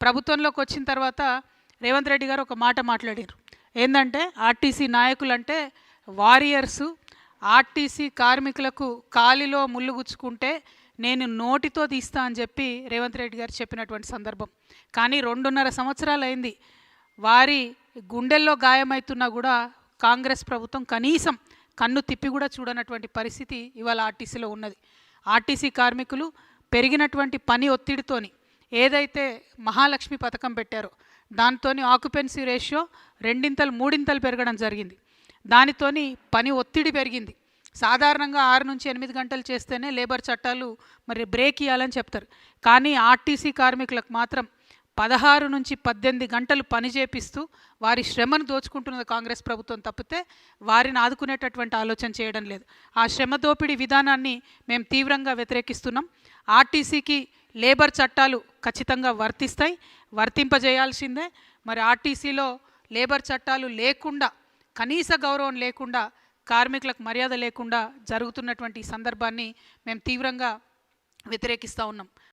ప్రభుత్వంలోకి వచ్చిన తర్వాత రేవంత్ రెడ్డి గారు ఒక మాట మాట్లాడారు. ఏందంటే ఆర్టీసీ నాయకులంటే వారియర్సు, ఆర్టీసీ కార్మికులకు కాలిలో ముళ్ళు గుచ్చుకుంటే నేను నోటితో తీస్తా అని చెప్పి రేవంత్ రెడ్డి గారు చెప్పినటువంటి సందర్భం. కానీ 2.5 సంవత్సరాలు అయింది. వారి గుండెల్లో గాయమవుతున్నా కూడా కాంగ్రెస్ ప్రభుత్వం కనీసం కన్ను తిప్పి కూడా చూడనటువంటి పరిస్థితి ఇవాళ ఆర్టీసీలో ఉన్నది. ఆర్టీసీ కార్మికులు పెరిగినటువంటి పని ఒత్తిడితోని ఏదైతే మహాలక్ష్మి పథకం పెట్టారో దాంతోని ఆక్యుపెన్సీ రేషియో 2-3 పెరగడం జరిగింది. దానితోని పని ఒత్తిడి పెరిగింది. సాధారణంగా 6 నుంచి 8 గంటలు చేస్తేనే లేబర్ చట్టాలు మరి బ్రేక్ ఇవ్వాలని చెప్తారు. కానీ ఆర్టీసీ కార్మికులకు మాత్రం 16 నుంచి 18 గంటలు పని చేపిస్తూ వారి శ్రమను దోచుకుంటున్నది కాంగ్రెస్ ప్రభుత్వం తప్పితే వారిని ఆదుకునేటటువంటి ఆలోచన చేయడం లేదు. ఆ శ్రమ దోపిడీ విధానాన్ని మేము తీవ్రంగా వ్యతిరేకిస్తున్నాం. ఆర్టీసీకి లేబర్ చట్టాలు ఖచ్చితంగా వర్తిస్తాయి, వర్తింపజేయాల్సిందే. మరి ఆర్టీసీలో లేబర్ చట్టాలు లేకుండా, కనీస గౌరవం లేకుండా, కార్మికులకు మర్యాద లేకుండా జరుగుతున్నటువంటి సందర్భాన్ని మేము తీవ్రంగా వ్యతిరేకిస్తూ ఉన్నాం.